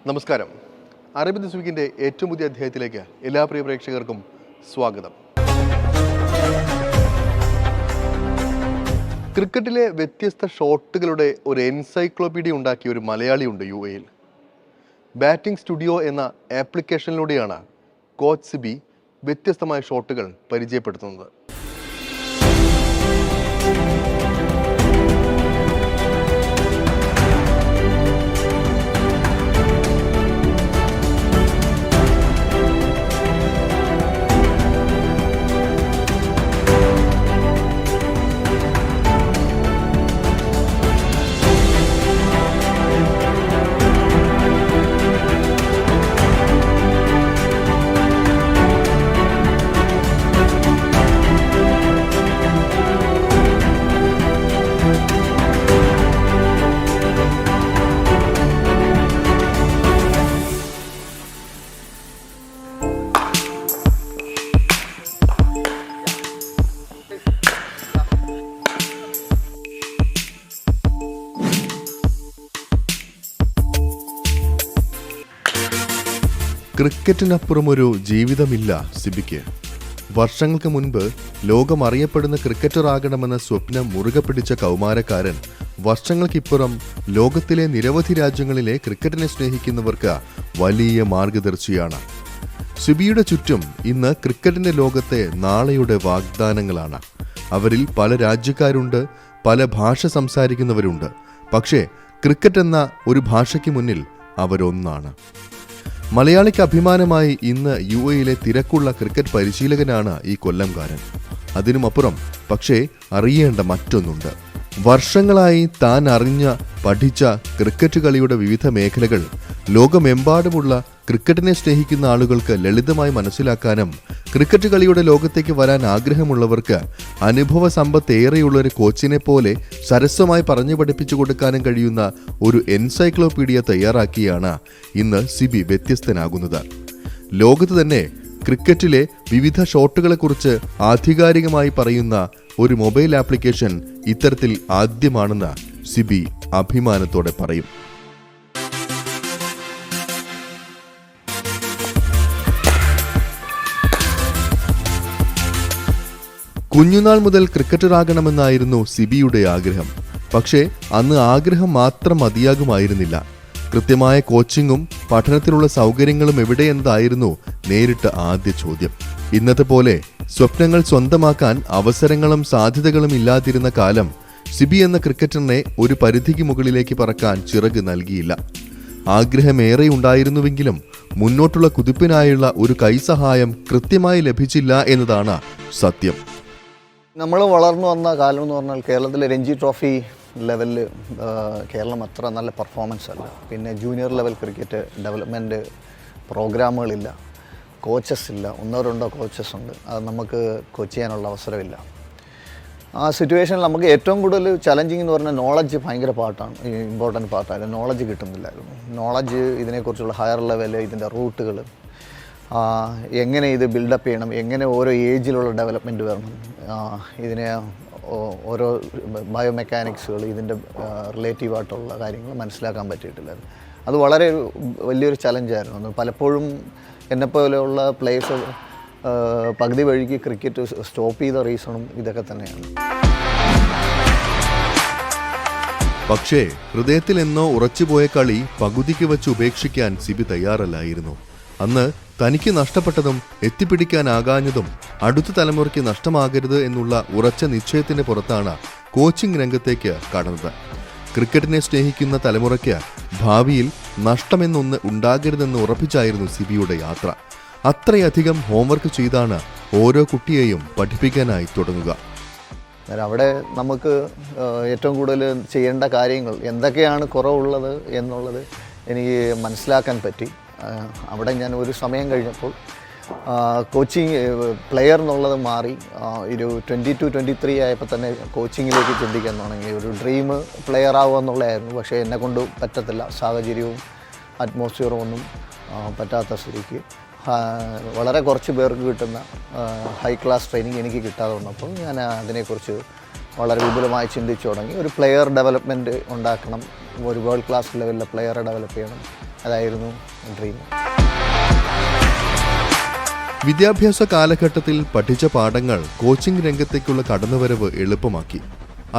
നമസ്കാരം. അറബി ദിസ് വീക്കിൻ്റെ ഏറ്റവും പുതിയ അധ്യായത്തിലേക്ക് എല്ലാ പ്രിയ പ്രേക്ഷകർക്കും സ്വാഗതം. ക്രിക്കറ്റിലെ വ്യത്യസ്ത ഷോട്ടുകളുടെ ഒരു എൻസൈക്ലോപീഡിയ ഉണ്ടാക്കിയ ഒരു മലയാളിയുണ്ട് UAE-യിൽ. ബാറ്റിംഗ് സ്റ്റുഡിയോ എന്ന ആപ്ലിക്കേഷനിലൂടെയാണ് കോച്ച് സിബി വ്യത്യസ്തമായ ഷോട്ടുകൾ പരിചയപ്പെടുത്തുന്നത്. ക്രിക്കറ്റിനപ്പുറം ഒരു ജീവിതമില്ല സിബിക്ക്. വർഷങ്ങൾക്ക് മുൻപ് ലോകം അറിയപ്പെടുന്ന ക്രിക്കറ്റർ ആകണമെന്ന സ്വപ്നം മുറുകെ പിടിച്ച കൗമാരക്കാരൻ വർഷങ്ങൾക്കിപ്പുറം ലോകത്തിലെ നിരവധി രാജ്യങ്ങളിലെ ക്രിക്കറ്റിനെ സ്നേഹിക്കുന്നവർക്ക് വലിയ മാർഗദർശിയാണ്. സിബിയുടെ ചുറ്റും ഇന്ന് ക്രിക്കറ്റിന്റെ ലോകത്തെ നാളെയുടെ വാഗ്ദാനങ്ങളാണ്. അവരിൽ പല രാജ്യക്കാരുണ്ട്, പല ഭാഷ സംസാരിക്കുന്നവരുണ്ട്. പക്ഷേ ക്രിക്കറ്റ് എന്ന ഒരു ഭാഷയ്ക്ക് മുന്നിൽ അവരൊന്നാണ്. മലയാളിക്ക് അഭിമാനമായി ഇന്ന് UAE-യിലെ തിരക്കുള്ള ക്രിക്കറ്റ് പരിശീലകനാണ് ഈ കൊല്ലംകാരൻ. അതിനുമപ്പുറം പക്ഷേ അറിയേണ്ട മറ്റൊന്നുണ്ട്. വർഷങ്ങളായി താൻ പഠിച്ച ക്രിക്കറ്റ് കളിയുടെ വിവിധ മേഖലകൾ ലോകമെമ്പാടുമുള്ള ക്രിക്കറ്റിനെ സ്നേഹിക്കുന്ന ആളുകൾക്ക് ലളിതമായി മനസ്സിലാക്കാനും ക്രിക്കറ്റ് കളിയുടെ ലോകത്തേക്ക് വരാൻ ആഗ്രഹമുള്ളവർക്ക് അനുഭവ സമ്പത്ത് ഏറെയുള്ള ഒരു കോച്ചിനെ പോലെ സരസമായി പറഞ്ഞു പഠിപ്പിച്ചു കൊടുക്കാനും കഴിയുന്ന ഒരു എൻസൈക്ലോപീഡിയ തയ്യാറാക്കിയാണ് ഇന്ന് സിബി വ്യത്യസ്തനാകുന്നത്. ലോകത്ത് തന്നെ ക്രിക്കറ്റിലെ വിവിധ ഷോട്ടുകളെക്കുറിച്ച് ആധികാരികമായി പറയുന്ന ഒരു മൊബൈൽ ആപ്ലിക്കേഷൻ ഇത്തരത്തിൽ ആദ്യമാണെന്ന് സിബി അഭിമാനത്തോടെ പറയും. കുഞ്ഞുനാൾ മുതൽ ക്രിക്കറ്ററാകണമെന്നായിരുന്നു സിബിയുടെ ആഗ്രഹം. പക്ഷേ അന്ന് ആഗ്രഹം മാത്രം മതിയാകുമായിരുന്നില്ല. കൃത്യമായ കോച്ചിങ്ങും പഠനത്തിലുള്ള സൗകര്യങ്ങളും എവിടെയെന്നതായിരുന്നു നേരിട്ട ആദ്യ ചോദ്യം. ഇന്നത്തെ പോലെ സ്വപ്നങ്ങൾ സ്വന്തമാക്കാൻ അവസരങ്ങളും സാധ്യതകളും ഇല്ലാതിരുന്ന കാലം സിബി എന്ന ക്രിക്കറ്ററിനെ ഒരു പരിധിക്ക് മുകളിലേക്ക് പറക്കാൻ ചിറക് നൽകിയില്ല. ആഗ്രഹമേറെ ഉണ്ടായിരുന്നുവെങ്കിലും മുന്നോട്ടുള്ള കുതിപ്പിനായുള്ള ഒരു കൈസഹായം കൃത്യമായി ലഭിച്ചില്ല എന്നതാണ് സത്യം. നമ്മൾ വളർന്നു വന്ന കാലം എന്ന് പറഞ്ഞാൽ കേരളത്തിലെ രഞ്ജി ട്രോഫി ലെവലിൽ കേരളം അത്ര നല്ല പെർഫോമൻസ് അല്ല. പിന്നെ ജൂനിയർ ലെവൽ ക്രിക്കറ്റ് ഡെവലപ്മെൻറ്റ് പ്രോഗ്രാമുകളില്ല, കോച്ചസ് ഇല്ല. 1-2 കോച്ചസ് ഉണ്ട്, അത് നമുക്ക് കോച്ച് ചെയ്യാനുള്ള അവസരമില്ല. ആ സിറ്റുവേഷനിൽ നമുക്ക് ഏറ്റവും കൂടുതൽ ചലഞ്ചിങ് എന്ന് പറഞ്ഞാൽ നോളജ് ഭയങ്കര ഇമ്പോർട്ടൻറ്റ് പാർട്ടായിരുന്നു. നോളജ് കിട്ടുന്നില്ലായിരുന്നു. നോളജ് ഇതിനെക്കുറിച്ചുള്ള ഹയർ ലെവൽ, ഇതിൻ്റെ റൂട്ടുകൾ, എങ്ങനെ ഇത് ബിൽഡപ്പ് ചെയ്യണം, എങ്ങനെ ഓരോ ഏജിലുള്ള ഡെവലപ്മെൻറ്റ് വരണം, ഇതിനെ ഓരോ ബയോമെക്കാനിക്സുകൾ, ഇതിൻ്റെ റിലേറ്റീവായിട്ടുള്ള കാര്യങ്ങൾ മനസ്സിലാക്കാൻ പറ്റിയിട്ടില്ലായിരുന്നു. അത് വളരെ വലിയൊരു ചലഞ്ചായിരുന്നു. പലപ്പോഴും എന്നെപ്പോലെയുള്ള പ്ലേയേഴ്സ് പകുതി വഴിക്ക് ക്രിക്കറ്റ് സ്റ്റോപ്പ് ചെയ്ത റീസണും ഇതൊക്കെ തന്നെയാണ്. പക്ഷേ ഹൃദയത്തിൽ എന്നോ ഉറച്ചുപോയ കളി പകുതിക്ക് വച്ച് ഉപേക്ഷിക്കാൻ സിബി തയ്യാറല്ലായിരുന്നു. അന്ന് തനിക്ക് നഷ്ടപ്പെട്ടതും എത്തിപ്പിടിക്കാനാകാഞ്ഞതും അടുത്ത തലമുറയ്ക്ക് നഷ്ടമാകരുത് എന്നുള്ള ഉറച്ച നിശ്ചയത്തിന് പുറത്താണ് കോച്ചിംഗ് രംഗത്തേക്ക് കടന്നത്. ക്രിക്കറ്റിനെ സ്നേഹിക്കുന്ന തലമുറയ്ക്ക് ഭാവിയിൽ നഷ്ടമെന്നൊന്ന് ഉണ്ടാകരുതെന്ന് ഉറപ്പിച്ചായിരുന്നു സിബിയുടെ യാത്ര. അത്രയധികം ഹോംവർക്ക് ചെയ്താണ് ഓരോ കുട്ടിയെയും പഠിപ്പിക്കാനായി തുടങ്ങുക. അവിടെ നമുക്ക് ഏറ്റവും കൂടുതൽ ചെയ്യേണ്ട കാര്യങ്ങൾ എന്തൊക്കെയാണ് കുറവുള്ളത് എന്നുള്ളത് എനിക്ക് മനസ്സിലാക്കാൻ പറ്റി. അവിടെ ഞാൻ ഒരു സമയം കഴിഞ്ഞപ്പോൾ കോച്ചിങ് പ്ലെയർ എന്നുള്ളത് മാറി ഒരു 22-23 ആയപ്പോൾ തന്നെ കോച്ചിങ്ങിലേക്ക് ചിന്തിക്കാൻ തുടങ്ങി. ഒരു ഡ്രീം പ്ലെയർ ആവുക എന്നുള്ളതായിരുന്നു. പക്ഷേ എന്നെക്കൊണ്ട് പറ്റത്തില്ല, സാഹചര്യവും അറ്റ്മോസ്ഫിയറും ഒന്നും പറ്റാത്ത സ്ഥിതിക്ക് വളരെ കുറച്ച് പേർക്ക് കിട്ടുന്ന ഹൈ ക്ലാസ് ട്രെയിനിങ് എനിക്ക് കിട്ടാതെ വന്നപ്പോൾ ഞാൻ അതിനെക്കുറിച്ച് വളരെ വിപുലമായി ചിന്തിച്ചു തുടങ്ങി. ഒരു പ്ലെയർ ഡെവലപ്മെൻറ്റ് ഉണ്ടാക്കണം, ഒരു വേൾഡ് ക്ലാസ് ലെവലിലെ പ്ലെയറെ ഡെവലപ്പ് ചെയ്യണം, അതായിരുന്നു ഡ്രീം. വിദ്യാഭ്യാസ കാലഘട്ടത്തിൽ പഠിച്ച പാഠങ്ങൾ കോച്ചിംഗ് രംഗത്തേക്കുള്ള കടന്നുവരവ് എളുപ്പമാക്കി.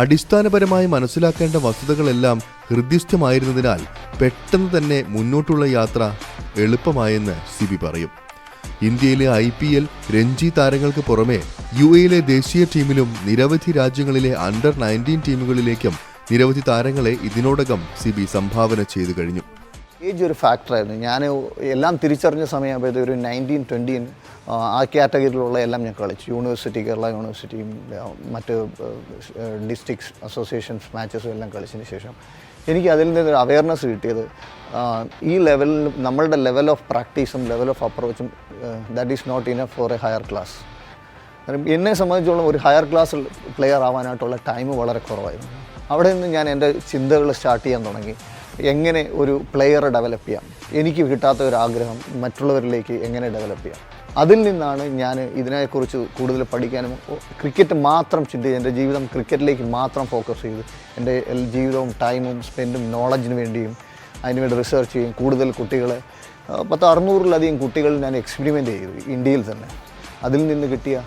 അടിസ്ഥാനപരമായി മനസ്സിലാക്കേണ്ട വസ്തുതകളെല്ലാം ഹൃദ്യസ്ഥമായിരുന്നതിനാൽ പെട്ടെന്ന് തന്നെ മുന്നോട്ടുള്ള യാത്ര എളുപ്പമായെന്ന് സിബി പറയും. ഇന്ത്യയിലെ IPL, രഞ്ജി താരങ്ങൾക്ക് പുറമെ UAE ദേശീയ ടീമിലും നിരവധി രാജ്യങ്ങളിലെ അണ്ടർ-19 ടീമുകളിലേക്കും നിരവധി താരങ്ങളെ ഇതിനോടകം സിബി സംഭാവന ചെയ്തു കഴിഞ്ഞു. ഏജ് ഒരു ഫാക്ടറായിരുന്നു. ഞാൻ എല്ലാം തിരിച്ചറിഞ്ഞ സമയമാകുമ്പോഴത്തെ ഒരു 19-20 ആ കാറ്റഗറിയിലുള്ള എല്ലാം ഞാൻ കളിച്ചു. യൂണിവേഴ്സിറ്റി, കേരള യൂണിവേഴ്സിറ്റിയും മറ്റ് ഡിസ്ട്രിക്ട്സ് അസോസിയേഷൻസ് മാച്ചസും എല്ലാം കളിച്ചതിന് ശേഷം എനിക്ക് അതിൽ നിന്നൊരു അവയർനെസ് കിട്ടിയത് ഈ ലെവലിൽ നമ്മളുടെ ലെവൽ ഓഫ് പ്രാക്ടീസും ലെവൽ ഓഫ് അപ്രോച്ചും that is not enough for a higher class. എന്നെ സംബന്ധിച്ചോളം ഒരു ഹയർ ക്ലാസ് പ്ലെയർ ആവാനായിട്ടുള്ള ടൈം വളരെ കുറവായിരുന്നു. അവിടെ നിന്ന് ഞാൻ എൻ്റെ ചിന്തകൾ സ്റ്റാർട്ട് ചെയ്യാൻ തുടങ്ങി. എങ്ങനെ ഒരു പ്ലെയറെ ഡെവലപ്പ് ചെയ്യാം, എനിക്ക് കിട്ടാത്ത ഒരു ആഗ്രഹം മറ്റുള്ളവരിലേക്ക് എങ്ങനെ ഡെവലപ്പ് ചെയ്യാം. അതിൽ നിന്നാണ് ഞാൻ ഇതിനെക്കുറിച്ച് കൂടുതൽ പഠിക്കാനും ക്രിക്കറ്റ് മാത്രം ചിന്തിച്ച് എൻ്റെ ജീവിതം ക്രിക്കറ്റിലേക്ക് മാത്രം ഫോക്കസ് ചെയ്ത് എൻ്റെ ജീവിതവും ടൈമും സ്പെൻഡും നോളജിന് വേണ്ടിയും അതിനുവേണ്ടി റിസർച്ച് ചെയ്യും. കൂടുതൽ കുട്ടികളെ 600-ലധികം കുട്ടികൾ ഞാൻ എക്സ്പെരിമെൻ്റ് ചെയ്തു ഇന്ത്യയിൽ തന്നെ. അതിൽ നിന്ന് കിട്ടിയ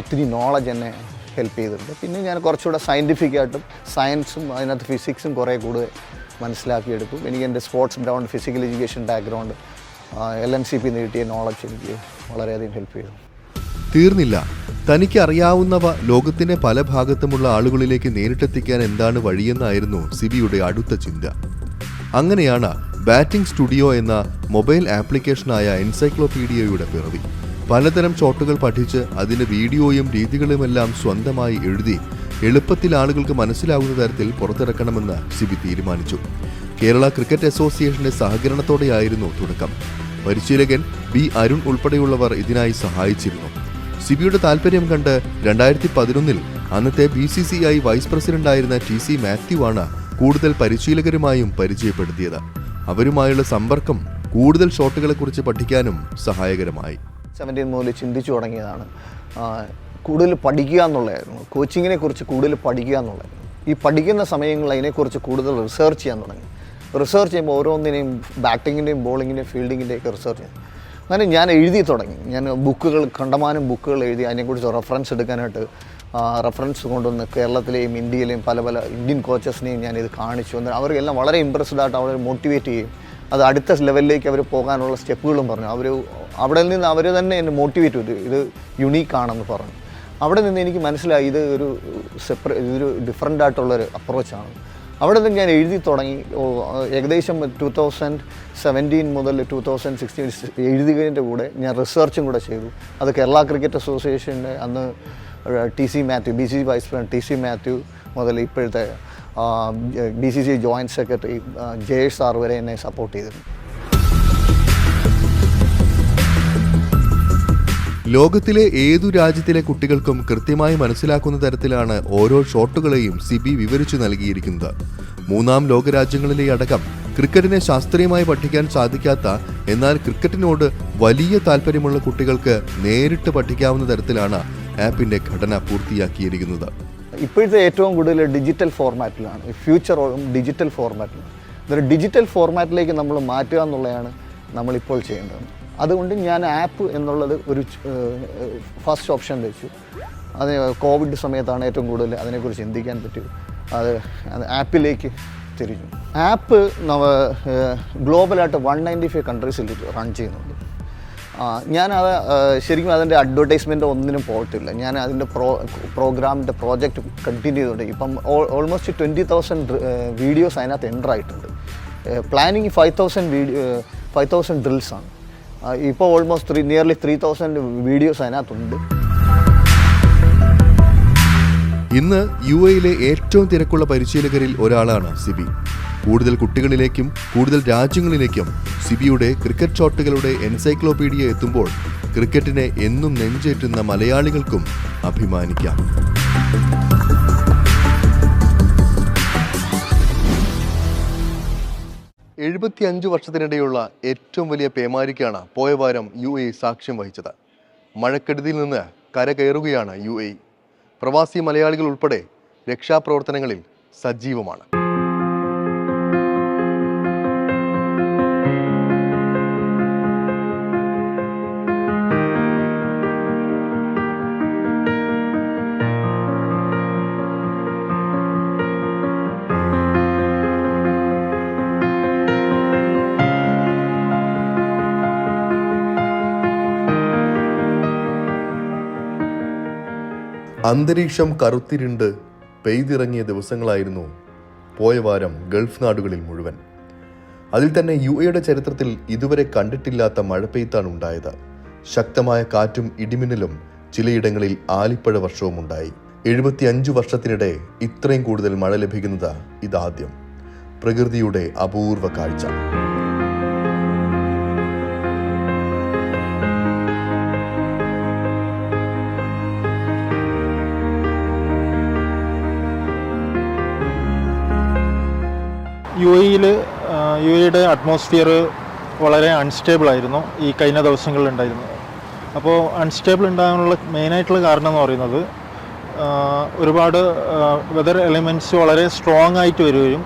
ഒത്തിരി നോളജ് എന്നെ ഹെൽപ്പ് ചെയ്തിട്ടുണ്ട്. പിന്നെ ഞാൻ കുറച്ചുകൂടെ സയൻറ്റിഫിക്കായിട്ടും സയൻസും അതിനകത്ത് ഫിസിക്സും കുറേ കൂടുതൽ മനസ്സിലാക്കിയെടുക്കും. എനിക്ക് എൻ്റെ sports ground, physical education background, LNCP കിട്ടിയ നോളജ് എനിക്ക് വളരെയധികം ഹെൽപ്പ് ചെയ്തു. തീർന്നില്ല. തനിക്ക് അറിയാവുന്നവ ലോകത്തിന്റെ പല ഭാഗത്തുമുള്ള ആളുകളിലേക്ക് നേരിട്ടെത്തിക്കാൻ എന്താണ് വഴിയെന്നായിരുന്നു സിബിയുടെ അടുത്ത ചിന്ത. അങ്ങനെയാണ് ബാറ്റിംഗ് സ്റ്റുഡിയോ എന്ന മൊബൈൽ ആപ്ലിക്കേഷനായ എൻസൈക്ലോപീഡിയയുടെ പിറവി. പലതരം ഷോട്ടുകൾ പഠിച്ച് അതിന് വീഡിയോയും രീതികളുമെല്ലാം സ്വന്തമായി എഴുതി എളുപ്പത്തിൽ ആളുകൾക്ക് മനസ്സിലാവുന്ന തരത്തിൽ പുറത്തിറക്കണമെന്ന് സിബി തീരുമാനിച്ചു. കേരള ക്രിക്കറ്റ് അസോസിയേഷന്റെ സഹകരണത്തോടെയായിരുന്നു തുടക്കം. പരിശീലകൻ B. അരുൺ ഉൾപ്പെടെയുള്ളവർ ഇതിനായി സഹായിച്ചിരുന്നു. സിബിയുടെ താൽപര്യം കണ്ട് 2011 അന്നത്തെ BCCI വൈസ് പ്രസിഡന്റായിരുന്ന TC മാത്യു ആണ് കൂടുതൽ പരിശീലകരുമായും പരിചയപ്പെടുത്തിയത്. അവരുമായുള്ള സമ്പർക്കം കൂടുതൽ ഷോട്ടുകളെക്കുറിച്ച് പഠിക്കാനും സഹായകരമായി. 17 മുതൽ ചിന്തിച്ചു തുടങ്ങിയതാണ്. കൂടുതൽ പഠിക്കുക എന്നുള്ളതായിരുന്നു. കോച്ചിങ്ങിനെ കുറിച്ച് കൂടുതൽ പഠിക്കുക എന്നുള്ളതായിരുന്നു. ഈ പഠിക്കുന്ന സമയങ്ങളിൽ അതിനെക്കുറിച്ച് കൂടുതൽ റിസർച്ച് ചെയ്യാൻ തുടങ്ങി. റിസർച്ച് ചെയ്യുമ്പോൾ ഓരോന്നിനെയും ബാറ്റിങ്ങിൻ്റെയും ബോളിങ്ങിൻ്റെയും ഫീൽഡിങ്ങിൻ്റെയൊക്കെ റിസർച്ച് ചെയ്യും. അങ്ങനെ ഞാൻ എഴുതി തുടങ്ങി. ഞാൻ കണ്ടമാനം ബുക്കുകൾ എഴുതി. അതിനെക്കുറിച്ച് റെഫറൻസ് എടുക്കാനായിട്ട് റെഫറൻസ് കൊണ്ടുവന്ന് കേരളത്തിലെയും ഇന്ത്യയിലെയും പല ഇന്ത്യൻ കോച്ചസിനെയും ഞാനിത് കാണിച്ചു. അവർക്കെല്ലാം വളരെ ഇമ്പ്രസ്ഡ് ആയിട്ട് അവരെ മോട്ടിവേറ്റ് ചെയ്യും. അത് അടുത്ത ലെവലിലേക്ക് അവർ പോകാനുള്ള സ്റ്റെപ്പുകളും പറഞ്ഞു. അവിടെ നിന്ന് അവർ തന്നെ എന്നെ മോട്ടിവേറ്റ് ചെയ്തു. ഇത് യുണീക്കാണെന്ന് പറഞ്ഞു. അവിടെ നിന്ന് എനിക്ക് മനസ്സിലായി ഇതൊരു ഡിഫറൻ്റ് ആയിട്ടുള്ളൊരു അപ്രോച്ചാണ്. അവിടെ നിന്ന് ഞാൻ എഴുതി തുടങ്ങി. ഏകദേശം 2017 മുതൽ 2016 എഴുതുകതിൻ്റെ കൂടെ ഞാൻ റിസർച്ചും കൂടെ ചെയ്തു. അത് കേരള ക്രിക്കറ്റ് അസോസിയേഷൻ്റെ അന്ന് TC Mathew, BCCI vice president TC Mathew മുതൽ ഇപ്പോഴത്തെ BCCI joint secretary Jayesh sir വരെ എന്നെ സപ്പോർട്ട് ചെയ്തിരുന്നു. ലോകത്തിലെ ഏതു രാജ്യത്തിലെ കുട്ടികൾക്കും കൃത്യമായി മനസ്സിലാക്കുന്ന തരത്തിലാണ് ഓരോ ഷോട്ടുകളെയും സിബി വിവരിച്ചു നൽകിയിരിക്കുന്നത്. 3ാം ലോകരാജ്യങ്ങളിലെ അടക്കം ക്രിക്കറ്റിനെ ശാസ്ത്രീയമായി പഠിക്കാൻ സാധിക്കാത്ത എന്നാൽ ക്രിക്കറ്റിനോട് വലിയ താല്പര്യമുള്ള കുട്ടികൾക്ക് നേരിട്ട് പഠിക്കാവുന്ന തരത്തിലാണ് ആപ്പിന്റെ ഘടന പൂർത്തിയാക്കിയിരിക്കുന്നത്. ഇപ്പോഴത്തെ ഏറ്റവും കൂടുതൽ ഡിജിറ്റൽ ഫോർമാറ്റിലാണ്. ഫ്യൂച്ചറോളം ഡിജിറ്റൽ ഫോർമാറ്റിലാണ്. ഇതൊരു ഡിജിറ്റൽ ഫോർമാറ്റിലേക്ക് നമ്മൾ മാറ്റുക എന്നുള്ളതാണ് നമ്മളിപ്പോൾ ചെയ്യേണ്ടത്. അതുകൊണ്ട് ഞാൻ ആപ്പ് എന്നുള്ളത് ഒരു ഫസ്റ്റ് ഓപ്ഷൻ വെച്ചു. അത് കോവിഡ് സമയത്താണ് ഏറ്റവും കൂടുതൽ അതിനെക്കുറിച്ച് ചിന്തിക്കാൻ പറ്റും. അത് ആപ്പിലേക്ക് തിരിഞ്ഞു. ആപ്പ് ഗ്ലോബലായിട്ട് 195 കൺട്രീസിൽ റൺ ചെയ്യുന്നുണ്ട്. ഞാനത് ശരിക്കും അതിൻ്റെ അഡ്വർടൈസ്മെൻ്റ് ഒന്നിനും പോയിട്ടില്ല. ഞാൻ അതിൻ്റെ പ്രോഗ്രാമിൻ്റെ പ്രോജക്റ്റ് കണ്ടിന്യൂ ചെയ്തുകൊണ്ട് ഇപ്പം ഓൾമോസ്റ്റ് 20,000 വീഡിയോസ് അതിനകത്ത് എൻ്റർ ആയിട്ടുണ്ട്. പ്ലാനിങ് 5,000 ഡ്രിൽസാണ്. ഇപ്പോൾ ഓൾമോസ്റ്റ് നിയർലി 3,000 വീഡിയോസ് അതിനകത്തുണ്ട്. ഇന്ന് UAE ഏറ്റവും തിരക്കുള്ള പരിശീലകരിൽ ഒരാളാണ് സിബി. കൂടുതൽ കുട്ടികളിലേക്കും കൂടുതൽ രാജ്യങ്ങളിലേക്കും സിബിയുടെ ക്രിക്കറ്റ് ഷോട്ടുകളുടെ എൻസൈക്ലോപീഡിയ എത്തുമ്പോൾ ക്രിക്കറ്റിനെ എന്നും നെഞ്ചേറ്റുന്ന മലയാളികൾക്കും അഭിമാനിക്കാം. 75 വർഷത്തിനിടെയുള്ള ഏറ്റവും വലിയ പേമാരിക്കാണ് പോയ വാരം UAE സാക്ഷ്യം വഹിച്ചത്. മഴക്കെടുതിയിൽ നിന്ന് കരകയറുകയാണ് UAE. പ്രവാസി മലയാളികൾ ഉൾപ്പെടെ രക്ഷാപ്രവർത്തനങ്ങളിൽ സജീവമാണ്. അന്തരീക്ഷം കറുത്തിരുണ്ട് പെയ്തിറങ്ങിയ ദിവസങ്ങളായിരുന്നു പോയ വാരം ഗൾഫ് നാടുകളിൽ മുഴുവൻ. അതിൽ തന്നെ UAEയുടെ ചരിത്രത്തിൽ ഇതുവരെ കണ്ടിട്ടില്ലാത്ത മഴപ്പെയ്ത്താണ് ഉണ്ടായത്. ശക്തമായ കാറ്റും ഇടിമിന്നലും, ചിലയിടങ്ങളിൽ ആലിപ്പഴ വർഷവും ഉണ്ടായി. 75 വർഷത്തിനിടെ ഇത്രയും കൂടുതൽ മഴ ലഭിക്കുന്നത് ഇതാദ്യം. പ്രകൃതിയുടെ അപൂർവ കാഴ്ച. UAEയുടെ അറ്റ്മോസ്ഫിയർ വളരെ അൺസ്റ്റേബിൾ ആയിരുന്നു ഈ കഴിഞ്ഞ ദിവസങ്ങളിൽ ഉണ്ടായിരുന്നത്. അപ്പോൾ അൺസ്റ്റേബിൾ ഉണ്ടാകാനുള്ള മെയിനായിട്ടുള്ള കാരണം എന്ന് പറയുന്നത് ഒരുപാട് വെതർ എലിമെൻറ്റ്സ് വളരെ സ്ട്രോങ് ആയിട്ട് വരികയും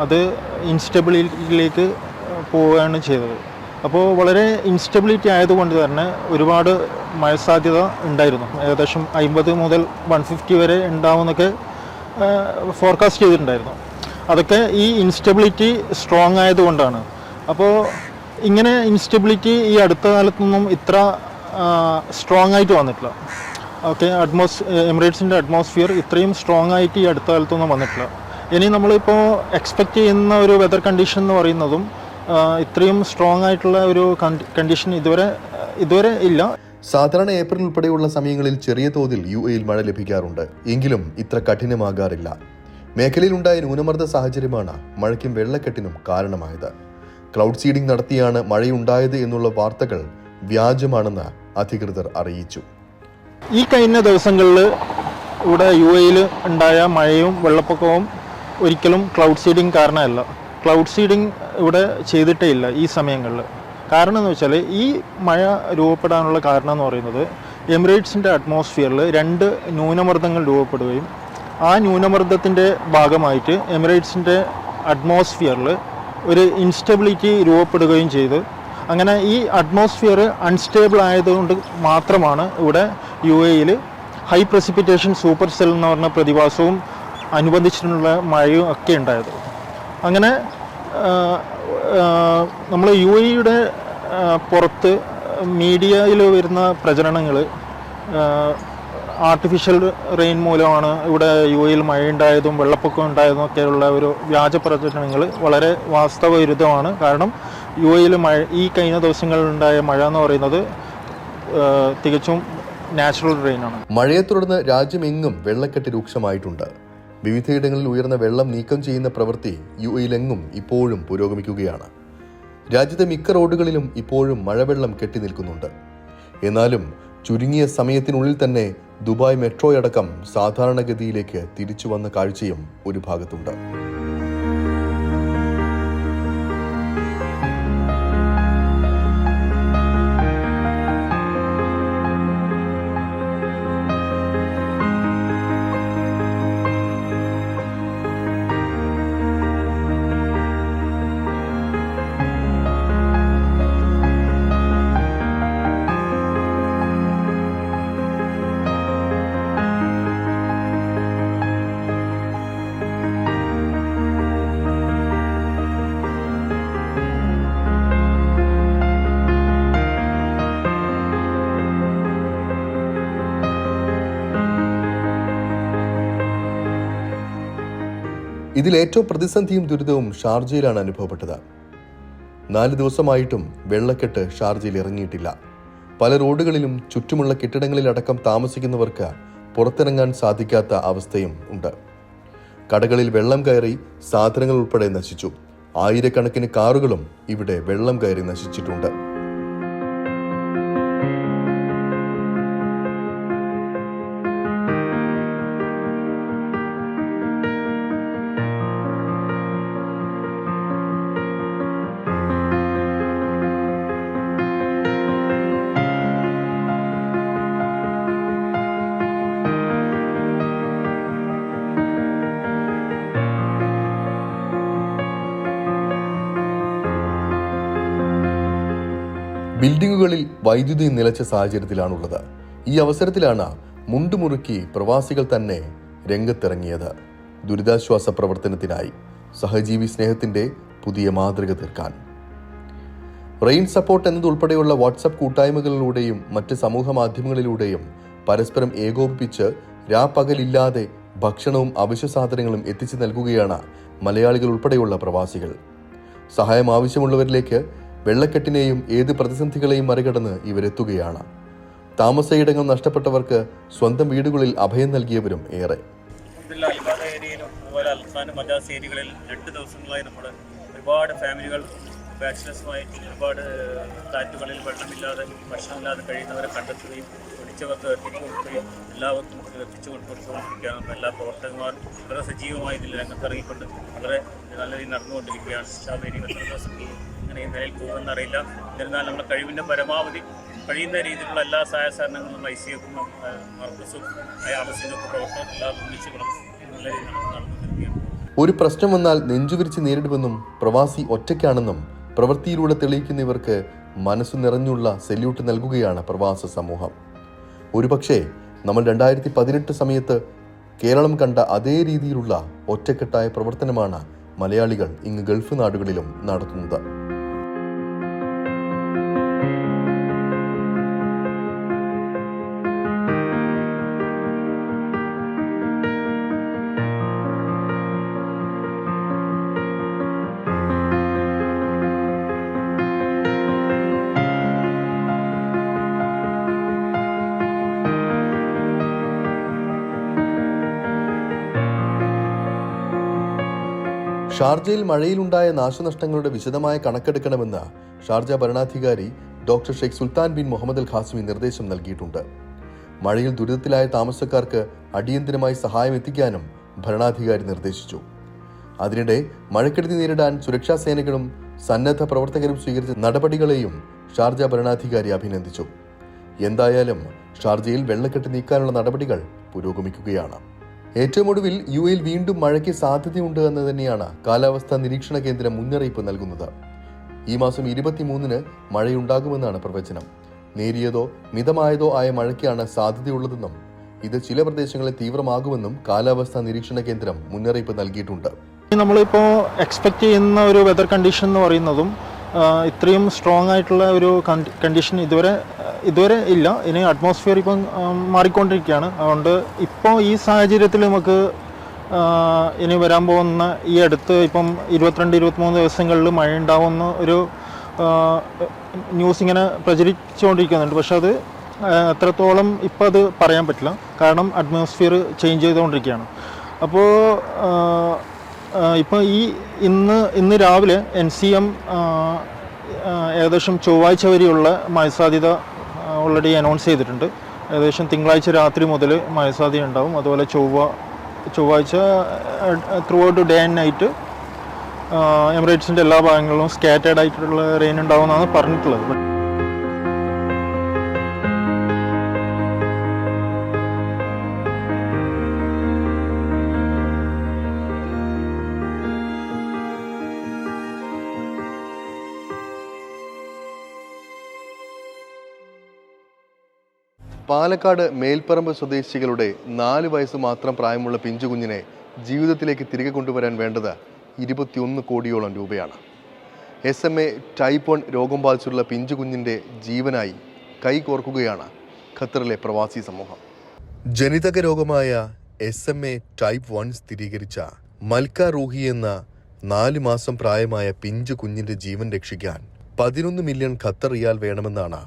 അത് ഇൻസ്റ്റെബിലിറ്റിയിലേക്ക് പോവുകയാണ് ചെയ്തത്. അപ്പോൾ വളരെ ഇൻസ്റ്റെബിലിറ്റി ആയതുകൊണ്ട് തന്നെ ഒരുപാട് മഴ സാധ്യത ഉണ്ടായിരുന്നു. ഏകദേശം 50 മുതൽ 150 വരെ ഉണ്ടാവുമെന്നൊക്കെ ഫോർകാസ്റ്റ് ചെയ്തിട്ടുണ്ടായിരുന്നു. അതൊക്കെ ഈ ഇൻസ്റ്റെബിലിറ്റി സ്ട്രോങ് ആയതുകൊണ്ടാണ്. അപ്പോൾ ഇങ്ങനെ ഇൻസ്റ്റെബിലിറ്റി ഈ അടുത്ത കാലത്തൊന്നും ഇത്ര സ്ട്രോങ് ആയിട്ട് വന്നിട്ടില്ല. ഓക്കെ, എമിറേറ്റ്സിൻ്റെ അറ്റ്മോസ്ഫിയർ ഇത്രയും സ്ട്രോങ് ആയിട്ട് ഈ അടുത്ത കാലത്തൊന്നും വന്നിട്ടില്ല. ഇനി നമ്മളിപ്പോൾ എക്സ്പെക്റ്റ് ചെയ്യുന്ന ഒരു വെതർ കണ്ടീഷൻ എന്ന് പറയുന്നതും ഇത്രയും സ്ട്രോങ് ആയിട്ടുള്ള ഒരു കണ്ടീഷൻ ഇതുവരെ ഇല്ല. സാധാരണ ഏപ്രിൽ ഉൾപ്പെടെയുള്ള സമയങ്ങളിൽ ചെറിയ തോതിൽ UAEയിൽ മഴ ലഭിക്കാറുണ്ട്. എങ്കിലും ഇത്ര കഠിനമാകാറില്ല. മേഖലയിലുണ്ടായ ന്യൂനമർദ്ദ സാഹചര്യമാണ് മഴയ്ക്കും വെള്ളക്കെട്ടിനും കാരണമായത്. ക്ലൗഡ് സീഡിംഗ് നടത്തിയാണ് മഴയുണ്ടായത് എന്നുള്ള വാർത്തകൾ വ്യാജമാണെന്ന് അധികൃതർ അറിയിച്ചു. ഈ കഴിഞ്ഞ ദിവസങ്ങളിൽ ഇവിടെ UAEയിൽ ഉണ്ടായ മഴയും വെള്ളപ്പൊക്കവും ഒരിക്കലും ക്ലൗഡ് സീഡിംഗ് കാരണമല്ല. ക്ലൗഡ് സീഡിംഗ് ഇവിടെ ചെയ്തിട്ടേ ഇല്ല ഈ സമയങ്ങളിൽ. കാരണം എന്ന് വെച്ചാൽ ഈ മഴ രൂപപ്പെടാനുള്ള കാരണം എന്ന് പറയുന്നത് എമിറേറ്റ്സിൻ്റെ അറ്റ്മോസ്ഫിയറിൽ 2 ന്യൂനമർദ്ദങ്ങൾ രൂപപ്പെടുകയും ആ ന്യൂനമർദ്ദത്തിൻ്റെ ഭാഗമായിട്ട് എമിറേറ്റ്സിൻ്റെ അറ്റ്മോസ്ഫിയറിൽ ഒരു ഇൻസ്റ്റെബിലിറ്റി രൂപപ്പെടുകയും ചെയ്ത് അങ്ങനെ ഈ അറ്റ്മോസ്ഫിയർ അൺസ്റ്റേബിൾ ആയതുകൊണ്ട് മാത്രമാണ് ഇവിടെ UAEയിൽ ഹൈ പ്രസിപ്പിറ്റേഷൻ സൂപ്പർ സെൽ എന്ന് പറഞ്ഞ പ്രതിഭാസവും അനുബന്ധിച്ചിട്ടുള്ള മഴയും ഒക്കെ ഉണ്ടായത്. അങ്ങനെ നമ്മൾ UAEയുടെ പുറത്ത് മീഡിയയിൽ വരുന്ന പ്രചരണങ്ങൾ ആർട്ടിഫിഷ്യൽ റെയിൻ മൂലമാണ് ഇവിടെ UAEയിൽ മഴയുണ്ടായതും വെള്ളപ്പൊക്കം ഉണ്ടായതും ഒക്കെയുള്ള ഒരു വ്യാജ പ്രചരണങ്ങൾ വളരെ വാസ്തവവിരുദ്ധമാണ്. കാരണം UAEയിൽ ഈ കഴിഞ്ഞ ദിവസങ്ങളിലുണ്ടായ മഴ എന്ന് പറയുന്നത് തികച്ചും നാച്ചുറൽ റെയിനാണ്. മഴയെ തുടർന്ന് രാജ്യമെങ്ങും വെള്ളക്കെട്ട് രൂക്ഷമായിട്ടുണ്ട്. വിവിധയിടങ്ങളിൽ ഉയർന്ന വെള്ളം നീക്കം ചെയ്യുന്ന പ്രവൃത്തി UAEയിലെങ്ങും ഇപ്പോഴും പുരോഗമിക്കുകയാണ്. രാജ്യത്തെ മിക്ക റോഡുകളിലും ഇപ്പോഴും മഴവെള്ളം കെട്ടി നിൽക്കുന്നുണ്ട്. എന്നാലും ചുരുങ്ങിയ സമയത്തിനുള്ളിൽ തന്നെ ദുബായ് മെട്രോയടക്കം സാധാരണഗതിയിലേക്ക് തിരിച്ചു വന്ന കാഴ്ചയും ഒരു ഭാഗത്തുണ്ട്. ഇതിൽ ഏറ്റവും പ്രതിസന്ധിയും ദുരിതവും ഷാർജയിലാണ് അനുഭവപ്പെട്ടത്. 4 ദിവസമായിട്ടും വെള്ളക്കെട്ട് ഷാർജയിൽ ഇറങ്ങിയിട്ടില്ല. പല റോഡുകളിലും ചുറ്റുമുള്ള കെട്ടിടങ്ങളിലടക്കം താമസിക്കുന്നവർക്ക് പുറത്തിറങ്ങാൻ സാധിക്കാത്ത അവസ്ഥയും ഉണ്ട്. കടകളിൽ വെള്ളം കയറി സാധനങ്ങൾ ഉൾപ്പെടെ നശിച്ചു. ആയിരക്കണക്കിന് കാറുകളും ഇവിടെ വെള്ളം കയറി നശിച്ചിട്ടുണ്ട്. ബിൽഡിങ്ങുകളിൽ വൈദ്യുതി നിലച്ച സാഹചര്യത്തിലാണുള്ളത്. ഈ അവസരത്തിലാണ് മുണ്ടുമുറുക്കി പ്രവാസികൾ തന്നെ രംഗത്തിറങ്ങിയത്. ദുരിതാശ്വാസ പ്രവർത്തനത്തിനായി സഹജീവി സ്നേഹത്തിന്റെ പുതിയ മാതൃക തീർക്കാൻ. റെയിൻ സപ്പോർട്ട് എന്നതുൾപ്പെടെയുള്ള വാട്സപ്പ് കൂട്ടായ്മകളിലൂടെയും മറ്റ് സമൂഹ മാധ്യമങ്ങളിലൂടെയും പരസ്പരം ഏകോപിപ്പിച്ച് രാപ്പകലില്ലാതെ ഭക്ഷണവും അവശ്യ സാധനങ്ങളും എത്തിച്ചു നൽകുകയാണ് മലയാളികൾ ഉൾപ്പെടെയുള്ള പ്രവാസികൾ. സഹായം ആവശ്യമുള്ളവരിലേക്ക് വെള്ളക്കെട്ടിനെയും ഏത് പ്രതിസന്ധികളെയും മറികടന്ന് ഇവരെത്തുകയാണ്. താമസയിടങ്ങൾ നഷ്ടപ്പെട്ടവർക്ക് സ്വന്തം വീടുകളിൽ അഭയം നൽകിയവരും ഏറെ. ഏരിയയിലും അതുപോലെ അൽസാനും മജാസ് ഏരിയകളിൽ 2 ദിവസങ്ങളായി നമ്മൾ ഒരുപാട് ഫാമിലികൾ ബാച്ചിലേഴ്സുമായി ഒരുപാട് ഫ്ലാറ്റുകളിൽ വെള്ളമില്ലാതെ ഭക്ഷണമില്ലാതെ കഴിയുന്നവരെ കണ്ടെത്തുകയും പിടിച്ചവർക്ക് എത്തിച്ചു കൊടുക്കുകയും എല്ലാവർക്കും എത്തിച്ചു കൊടുത്തുകൊണ്ടിരിക്കുകയാണ്. എല്ലാ പ്രവർത്തകന്മാരും വളരെ സജീവമായി ഇതിൽ രംഗത്തിറങ്ങിക്കൊണ്ട് വളരെ നല്ല രീതിയിൽ നടന്നുകൊണ്ടിരിക്കുകയാണ്. ശാബേരി എത്ര ദിവസം ഇങ്ങനെ ഈ നിലയിൽ പോകുമെന്നറിയില്ല. എന്നിരുന്നാൽ നമ്മുടെ കഴിവിൻ്റെ പരമാവധി കഴിയുന്ന രീതിയിലുള്ള എല്ലാ സഹായ സഹകരണങ്ങളും ഐസിഎഫും മർക്കസും ആമസിനൊക്കെ പ്രവർത്തനം എല്ലാം ഒന്നിച്ചുകളും നല്ല രീതിയിൽ നടന്നുകൊണ്ടിരിക്കുകയാണ്. ഒരു പ്രശ്നം വന്നാൽ നെഞ്ചുവിരിച്ച് നേരിടുമെന്നും പ്രവാസി ഒറ്റയ്ക്കാണെന്നും പ്രവൃത്തിയിലൂടെ തെളിയിക്കുന്ന ഇവർക്ക് മനസ്സു നിറഞ്ഞുള്ള സെല്യൂട്ട് നൽകുകയാണ് പ്രവാസ സമൂഹം. ഒരുപക്ഷെ നമ്മൾ 2018 സമയത്ത് കേരളം കണ്ട അതേ രീതിയിലുള്ള ഒറ്റക്കെട്ടായ പ്രവർത്തനമാണ് മലയാളികൾ ഇങ്ങ് ഗൾഫ് നാടുകളിലും നടത്തുന്നത്. ഷാർജയിൽ മഴയിലുണ്ടായ നാശനഷ്ടങ്ങളുടെ വിശദമായ കണക്കെടുക്കണമെന്ന് ഷാർജ ഭരണാധികാരി doctor Sheikh Sultan bin Muhammad Al Qasimi നിർദ്ദേശം നൽകിയിട്ടുണ്ട്. മഴയിൽ ദുരിതത്തിലായ താമസക്കാർക്ക് അടിയന്തരമായി സഹായം എത്തിക്കാനും ഭരണാധികാരി നിർദ്ദേശിച്ചു. അതിനിടെ മഴക്കെടുതി നേരിടാൻ സുരക്ഷാ സേനകളും സന്നദ്ധ പ്രവർത്തകരും സ്വീകരിച്ച നടപടികളെയും ഷാർജ ഭരണാധികാരി അഭിനന്ദിച്ചു. എന്തായാലും ഷാർജയിൽ വെള്ളക്കെട്ട് നീക്കാനുള്ള നടപടികൾ പുരോഗമിക്കുകയാണ്. ഏറ്റവും ഒടുവിൽ UAE വീണ്ടും മഴയ്ക്ക് സാധ്യതയുണ്ട് എന്ന് തന്നെയാണ് കാലാവസ്ഥാ നിരീക്ഷണ കേന്ദ്രം മുന്നറിയിപ്പ് നൽകുന്നത്. ഈ മാസം 23-ന് മഴയുണ്ടാകുമെന്നാണ് പ്രവചനം. നേരിയതോ മിതമായതോ ആയ മഴയ്ക്കാണ് സാധ്യതയുള്ളതെന്നും ഇത് ചില പ്രദേശങ്ങളിൽ തീവ്രമാകുമെന്നും കാലാവസ്ഥാ നിരീക്ഷണ കേന്ദ്രം മുന്നറിയിപ്പ് നൽകിയിട്ടുണ്ട്. നമ്മളിപ്പോൾ എക്സ്പെക്ട് ചെയ്യുന്ന ഒരു വെതർ കണ്ടീഷൻ എന്ന് പറയുന്നതും ഇത്രയും സ്ട്രോങ് ആയിട്ടുള്ള ഒരു കണ്ടീഷൻ ഇതുവരെ ഇല്ല. ഇനി അറ്റ്മോസ്ഫിയർ ഇപ്പം മാറിക്കൊണ്ടിരിക്കുകയാണ്. അതുകൊണ്ട് ഇപ്പോൾ ഈ സാഹചര്യത്തിൽ നമുക്ക് ഇനി വരാൻ പോകുന്ന ഈ അടുത്ത് ഇപ്പം 22-23 ദിവസങ്ങളിൽ മഴ ഉണ്ടാവുമെന്ന് ഒരു ന്യൂസ് ഇങ്ങനെ പ്രചരിച്ചുകൊണ്ടിരിക്കുന്നുണ്ട്. പക്ഷെ അത് എത്രത്തോളം ഇപ്പോൾ അത് പറയാൻ പറ്റില്ല. കാരണം അറ്റ്മോസ്ഫിയർ ചേഞ്ച് ചെയ്തുകൊണ്ടിരിക്കുകയാണ്. അപ്പോൾ ഇപ്പോൾ ഇന്ന് രാവിലെ NCM ഏകദേശം ചൊവ്വാഴ്ച വരെയുള്ള മഴ സാധ്യത ഓൾറെഡി അനൗൺസ് ചെയ്തിട്ടുണ്ട്. ഏകദേശം തിങ്കളാഴ്ച രാത്രി മുതൽ മഴ സാധ്യത ഉണ്ടാവും. അതുപോലെ ചൊവ്വാഴ്ച throughout day and night എമിറേറ്റ്സിൻ്റെ എല്ലാ ഭാഗങ്ങളിലും സ്കാറ്റേഡ് ആയിട്ടുള്ള റെയിൻ ഉണ്ടാവുമെന്നാണ് പറഞ്ഞിട്ടുള്ളത്. പാലക്കാട് മേൽപ്പറമ്പ് സ്വദേശികളുടെ 4 വയസ്സ് മാത്രം പ്രായമുള്ള പിഞ്ചുകുഞ്ഞിനെ ജീവിതത്തിലേക്ക് തിരികെ കൊണ്ടുവരാൻ വേണ്ടത് 21 കോടിയോളം രൂപയാണ്. SMA ടൈപ്പ് 1 രോഗം ബാധിച്ചുള്ള പിഞ്ചുകുഞ്ഞിൻ്റെ ജീവനായി കൈകോർക്കുകയാണ് ഖത്തറിലെ പ്രവാസി സമൂഹം. ജനിതക രോഗമായ SMA ടൈപ്പ് 1 സ്ഥിരീകരിച്ച മൽക്ക റൂഹി എന്ന 4 മാസം പ്രായമായ പിഞ്ചു കുഞ്ഞിന്റെ ജീവൻ രക്ഷിക്കാൻ 11 മില്യൺ ഖത്തർ റിയാൽ വേണമെന്നാണ്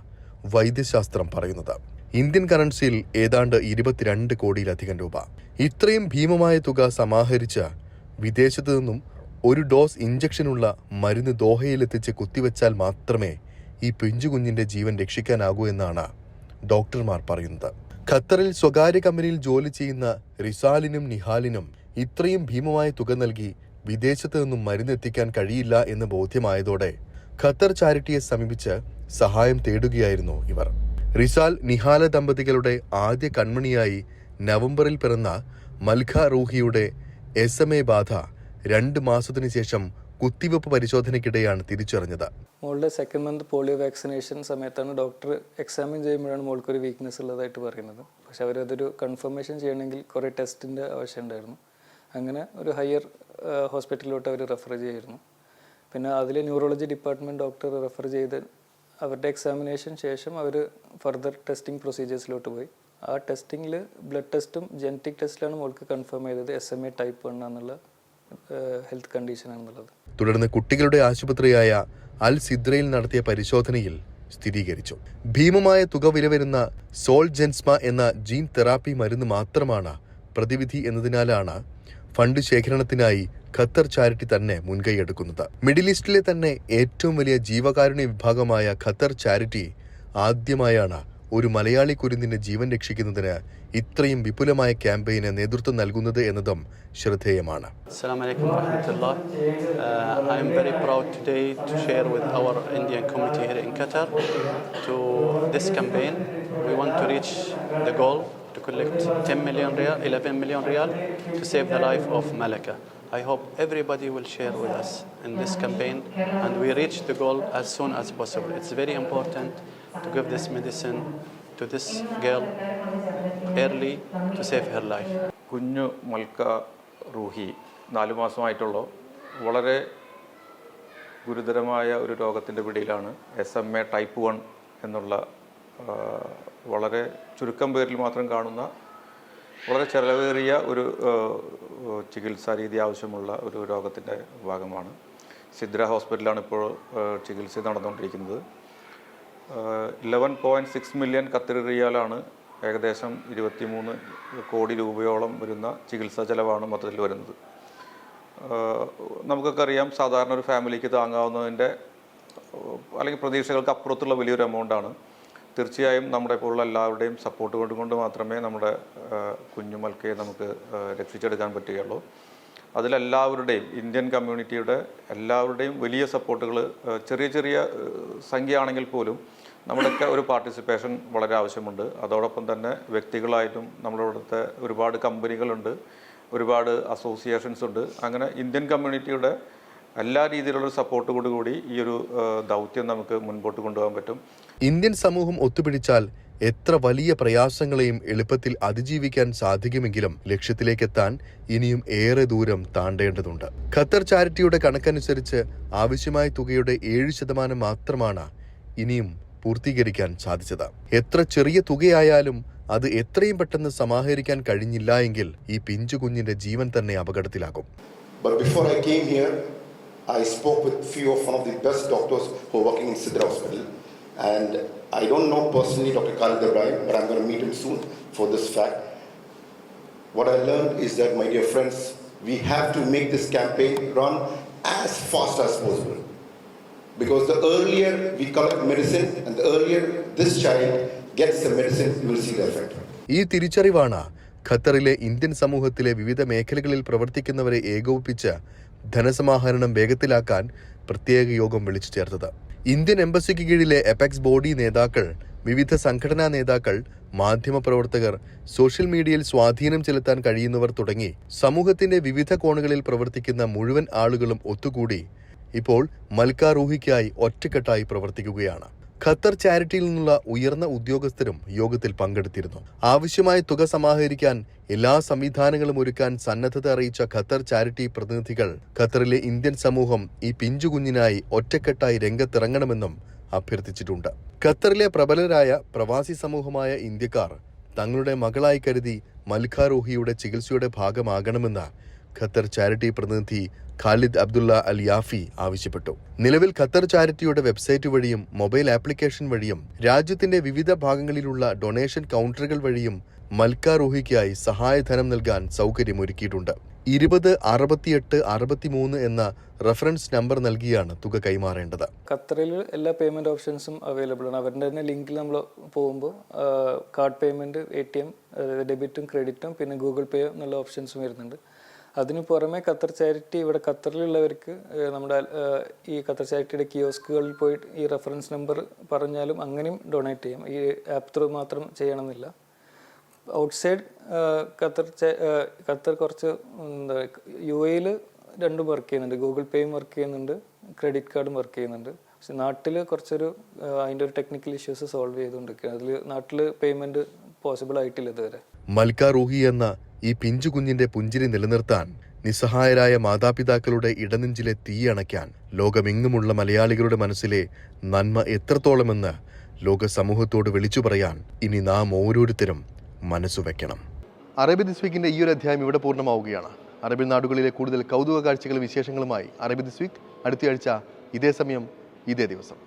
വൈദ്യശാസ്ത്രം പറയുന്നത്. ഇന്ത്യൻ കറൻസിയിൽ ഏതാണ്ട് 22 കോടിയിലധികം രൂപ. ഇത്രയും ഭീമമായ തുക സമാഹരിച്ച് വിദേശത്തു നിന്നും ഒരു ഡോസ് ഇഞ്ചക്ഷനുള്ള മരുന്ന് ദോഹയിലെത്തിച്ച് കുത്തിവെച്ചാൽ മാത്രമേ ഈ പിഞ്ചുകുഞ്ഞിന്റെ ജീവൻ രക്ഷിക്കാനാകൂ എന്നാണ് ഡോക്ടർമാർ പറയുന്നത്. ഖത്തറിൽ സ്വകാര്യ കമ്പനിയിൽ ജോലി ചെയ്യുന്ന റിസാലിനും നിഹാലിനും ഇത്രയും ഭീമമായ തുക നൽകി വിദേശത്ത് നിന്നും മരുന്നെത്തിക്കാൻ കഴിയില്ല എന്ന് ബോധ്യമായതോടെ ഖത്തർ ചാരിറ്റിയെ സമീപിച്ച് സഹായം തേടുകയായിരുന്നു ഇവർ. റിസാൽ നിഹാല ദമ്പതികളുടെ ആദ്യ കൺമണിയായി നവംബറിൽ പിറന്ന മൽഖ റൂഹിയുടെ SMA ബാധ 2 മാസത്തിനു ശേഷം കുത്തിവെപ്പ് പരിശോധനയ്ക്കിടെയാണ് തിരിച്ചറിഞ്ഞത്. മോളുടെ 2nd മന്ത് പോളിയോ വാക്സിനേഷൻ സമയത്താണ് ഡോക്ടർ എക്സാമിൻ ചെയ്യുമ്പോഴാണ് മോൾക്കൊരു വീക്ക്നെസ് ഉള്ളതായിട്ട് പറയുന്നത്. പക്ഷെ അവരതൊരു കൺഫർമേഷൻ ചെയ്യണമെങ്കിൽ കുറേ ടെസ്റ്റിൻ്റെ ആവശ്യമുണ്ടായിരുന്നു. അങ്ങനെ ഒരു ഹയർ ഹോസ്പിറ്റലിലോട്ട് അവർ റെഫർ ചെയ്യായിരുന്നു. പിന്നെ അതിലെ ന്യൂറോളജി ഡിപ്പാർട്ട്മെൻറ്റ് ഡോക്ടർ റെഫർ ചെയ്ത് അവരുടെ എക്സാമിനേഷൻ ശേഷം അവർ ഫർദർ ടെസ്റ്റിംഗ് പ്രൊസീജിയേഴ്സിലോട്ട് പോയി. ആ ടെസ്റ്റിങ്ങിൽ ബ്ലഡ് ടെസ്റ്റും ജനറ്റിക് ടെസ്റ്റിലാണ് മോൾക്ക് കൺഫേം ചെയ്തത് SMA type 1 എന്നുള്ള ഹെൽത്ത് കണ്ടീഷനാണെന്നുള്ളത്. തുടർന്ന് കുട്ടികളുടെ ആശുപത്രിയായ അൽ സിദ്രയിൽ നടത്തിയ പരിശോധനയിൽ സ്ഥിരീകരിച്ചു. ഭീമമായ തുക വില വരുന്ന സോൾജെൻസ്മ എന്ന ജീൻ തെറാപ്പി മരുന്ന് മാത്രമാണ് പ്രതിവിധി എന്നതിനാലാണ് ഫണ്ട് ശേഖരണത്തിനായി ഖത്തർ ചാരിറ്റി തന്നെ മുൻകൈയെടുക്കുന്നത്. മിഡിൽ ഈസ്റ്റിലെ തന്നെ ഏറ്റവും വലിയ ജീവകാരുണ്യ വിഭാഗമായ ഖത്തർ ചാരിറ്റി ആദ്യമായാണ് ഒരു മലയാളി കുരുന്നിന്റെ ജീവൻ രക്ഷിക്കുന്നതിന് ഇത്രയും വിപുലമായ ക്യാമ്പയിന് നേതൃത്വം നൽകുന്നത് എന്നതും ശ്രദ്ധേയമാണ്. Assalamu alaikum warahmatullah. I am very proud today to share with our Indian community here in Qatar to this campaign. We want to reach the goal to collect 10 million riyal, 11 million riyal to save the life of Malaka. I hope everybody will share with us in this campaign and we reach the goal as soon as possible. It's very important to give this medicine to this girl early to save her life. കുഞ്ഞു മൽക്ക റൂഹി 4 മാസമായിട്ടുള്ള വളരെ ഗുരുതരമായ ഒരു രോഗത്തിൻ്റെ പിടിയിലാണ്. SMA type 1 എന്നുള്ള വളരെ ചുരുക്കം പേരിൽ മാത്രം കാണുന്ന വളരെ ചെലവേറിയ ഒരു ചികിത്സാ രീതി ആവശ്യമുള്ള ഒരു രോഗത്തിൻ്റെ ഭാഗമാണ്. സിദ്ര ഹോസ്പിറ്റലാണ് ഇപ്പോൾ ചികിത്സ നടന്നുകൊണ്ടിരിക്കുന്നത്. 11.6 മില്യൺ ഖത്തർ റിയാലാണ്, ഏകദേശം 23 കോടി രൂപയോളം വരുന്ന ചികിത്സാ ചെലവാണ് മൊത്തത്തിൽ വരുന്നത്. നമുക്കൊക്കെ അറിയാം, സാധാരണ ഒരു ഫാമിലിക്ക് താങ്ങാവുന്നതിൻ്റെ അല്ലെങ്കിൽ പ്രതീക്ഷകൾക്ക് അപ്പുറത്തുള്ള വലിയൊരു എമൗണ്ടാണ്. തീർച്ചയായും നമ്മുടെ ഇപ്പോഴുള്ള എല്ലാവരുടെയും സപ്പോർട്ട് കൊണ്ട് മാത്രമേ നമ്മുടെ കുഞ്ഞുമൽക്കയെ നമുക്ക് രക്ഷിച്ചെടുക്കാൻ പറ്റുകയുള്ളൂ. അതിലെല്ലാവരുടെയും, ഇന്ത്യൻ കമ്മ്യൂണിറ്റിയുടെ എല്ലാവരുടെയും വലിയ സപ്പോർട്ടുകൾ, ചെറിയ ചെറിയ സംഖ്യ ആണെങ്കിൽ പോലും നമ്മുടെയൊക്കെ ഒരു പാർട്ടിസിപ്പേഷൻ വളരെ ആവശ്യമുണ്ട്. അതോടൊപ്പം തന്നെ വ്യക്തികളായിട്ടും നമ്മളിവിടുത്തെ ഒരുപാട് കമ്പനികളുണ്ട്, ഒരുപാട് അസോസിയേഷൻസ് ഉണ്ട്. അങ്ങനെ ഇന്ത്യൻ കമ്മ്യൂണിറ്റിയുടെ എല്ലാ രീതിയിലുള്ള സപ്പോർട്ടോടു കൂടി ഈ ഒരു ദൗത്യം നമുക്ക് മുൻപോട്ട് കൊണ്ടുപോകാൻ പറ്റും. ഇന്ത്യൻ സമൂഹം ഒത്തുപിടിച്ചാൽ എത്ര വലിയ പ്രയാസങ്ങളെയും എളുപ്പത്തിൽ അതിജീവിക്കാൻ സാധിക്കുമെങ്കിലും ലക്ഷ്യത്തിലേക്കെത്താൻ ഇനിയും ഏറെ ദൂരം താണ്ടേണ്ടതുണ്ട്. ഖത്തർ ചാരിറ്റിയുടെ കണക്കനുസരിച്ച് ആവശ്യമായ തുകയുടെ 7% മാത്രമാണ് ഇനിയും പൂർത്തീകരിക്കാൻ സാധിച്ചത്. എത്ര ചെറിയ തുകയായാലും അത് എത്രയും പെട്ടെന്ന് സമാഹരിക്കാൻ കഴിഞ്ഞില്ല എങ്കിൽ ഈ പിഞ്ചു കുഞ്ഞിന്റെ ജീവൻ തന്നെ അപകടത്തിലാകും. But before I came here, I spoke with few of one of the best doctors who are working in Sidra Hospital, and I don't know personally Dr. Khalid Ibrahim, but I'm going to meet him soon for this fact. What I learned is that, my dear friends, we have to make this campaign run as fast as possible, because the earlier we collect medicine and the earlier this child gets the medicine, you will see the effect. ഈ തിരിച്ചറിവാണ് ഖത്തറിലെ Indian സമൂഹത്തിലെ വിവിധ മേഖലകളിൽ പ്രവർത്തിക്കുന്നവരെ ഏകോപിപ്പിച്ച് ധനസമാഹരണം വേഗത്തിലാക്കാൻ പ്രത്യേക യോഗം വിളിച്ചു ചേർത്തത്. ഇന്ത്യൻ എംബസിക്ക് കീഴിലെ എപെക്സ് ബോഡി നേതാക്കൾ, വിവിധ സംഘടനാ നേതാക്കൾ, മാധ്യമപ്രവർത്തകർ, സോഷ്യൽ മീഡിയയിൽ സ്വാധീനം ചെലുത്താൻ കഴിയുന്നവർ തുടങ്ങി സമൂഹത്തിന്റെ വിവിധ കോണുകളിൽ പ്രവർത്തിക്കുന്ന മുഴുവൻ ആളുകളും ഒത്തുകൂടി ഇപ്പോൾ മൽക്ക റൂഹിക്കായി ഒറ്റക്കെട്ടായി പ്രവർത്തിക്കുകയാണ്. ഖത്തർ ചാരിറ്റിയിൽ നിന്നുള്ള ഉയർന്ന ഉദ്യോഗസ്ഥരും യോഗത്തിൽ പങ്കെടുത്തിരുന്നു. ആവശ്യമായ തുക സമാഹരിക്കാൻ എല്ലാ സംവിധാനങ്ങളും ഒരുക്കാൻ സന്നദ്ധത അറിയിച്ച ഖത്തർ ചാരിറ്റി പ്രതിനിധികൾ ഖത്തറിലെ ഇന്ത്യൻ സമൂഹം ഈ പിഞ്ചുകുഞ്ഞിനായി ഒറ്റക്കെട്ടായി രംഗത്തിറങ്ങണമെന്നും അഭ്യർത്ഥിച്ചിട്ടുണ്ട്. ഖത്തറിലെ പ്രബലരായ പ്രവാസി സമൂഹമായ ഇന്ത്യക്കാർ തങ്ങളുടെ മകളായി കരുതി മൽക്ക റൂഹിയുടെ ചികിത്സയുടെ ഭാഗമാകണമെന്ന് ഖത്തർ ചാരിറ്റി പ്രതിനിധി ഖാലിദ് അബ്ദുള്ള അൽ യാഫി ആവശ്യപ്പെട്ടു. നിലവിൽ ഖത്തർ ചാരിറ്റിയുടെ വെബ്സൈറ്റ് വഴിയും മൊബൈൽ ആപ്ലിക്കേഷൻ വഴിയും രാജ്യത്തിന്റെ വിവിധ ഭാഗങ്ങളിലുള്ള ഡൊണേഷൻ കൗണ്ടറുകൾ വഴിയും മൽക്ക റൂഹിക്കായി സഹായധനം നൽകാൻ സൗകര്യമൊരുക്കിയിട്ടുണ്ട്. 20 68 63 എന്ന റെഫറൻസ് നമ്പർ നൽകിയാണ് തുക കൈമാറേണ്ടത്. ഖത്തറിൽ എല്ലാ പേയ്മെന്റ് ഓപ്ഷൻസും അവൈലബിൾ ആണ്. അവരുടെ തന്നെ ലിങ്കിൽ നമ്മൾ പോകുമ്പോൾ കാർഡ് പേയ്മെന്റ്, ATM, ഡെബിറ്റും ക്രെഡിറ്റും പിന്നെ ഗൂഗിൾ പേ എന്നുള്ള ഓപ്ഷൻസും വരുന്നുണ്ട്. അതിന് പുറമെ ഖത്തർ ചാരിറ്റി ഇവിടെ ഖത്തറിലുള്ളവർക്ക് നമ്മുടെ ഈ ഖത്തർ ചാരിറ്റിയുടെ കിയോസ്കുകളിൽ പോയിട്ട് ഈ റെഫറൻസ് നമ്പർ പറഞ്ഞാലും അങ്ങനെയും ഡൊണേറ്റ് ചെയ്യാം. ഈ ആപ്പ് ത്രൂ മാത്രം ചെയ്യണമെന്നില്ല. ഔട്ട്സൈഡ് ഖത്തർ കുറച്ച് UAE രണ്ടും വർക്ക് ചെയ്യുന്നുണ്ട്. ഗൂഗിൾ പേയും വർക്ക് ചെയ്യുന്നുണ്ട്, ക്രെഡിറ്റ് കാർഡും വർക്ക് ചെയ്യുന്നുണ്ട്. പക്ഷെ നാട്ടിൽ കുറച്ചൊരു അതിൻ്റെ ഒരു ടെക്നിക്കൽ ഇഷ്യൂസ് സോൾവ് ചെയ്തുകൊണ്ടിരിക്കുകയാണ്. അതിൽ നാട്ടിൽ പേയ്മെൻറ്റ് പോസിബിൾ ആയിട്ടില്ല ഇതുവരെ. മൽക്ക റൂഹി എന്ന ഈ പിഞ്ചു കുഞ്ഞിന്റെ പുഞ്ചിരി നിലനിർത്താൻ നിസ്സഹായരായ മാതാപിതാക്കളുടെ ഇടനെഞ്ചിലെ തീയണയ്ക്കാൻ ലോകമെങ്ങുമുള്ള മലയാളികളുടെ മനസ്സിലെ നന്മ എത്രത്തോളമെന്ന് ലോക സമൂഹത്തോട് വിളിച്ചു പറയാൻ ഇനി നാം ഓരോരുത്തരും മനസ്സു വെക്കണം. അറബി ദിസ് വീക്കിൻ്റെ ഈ ഒരു അധ്യായം ഇവിടെ പൂർണ്ണമാവുകയാണ്. അറബി നാടുകളിലെ കൂടുതൽ കൗതുക കാഴ്ചകളും വിശേഷങ്ങളുമായി അറബി ദിസ് വീക്ക് അടുത്തയാഴ്ച ഇതേ സമയം ഇതേ ദിവസം.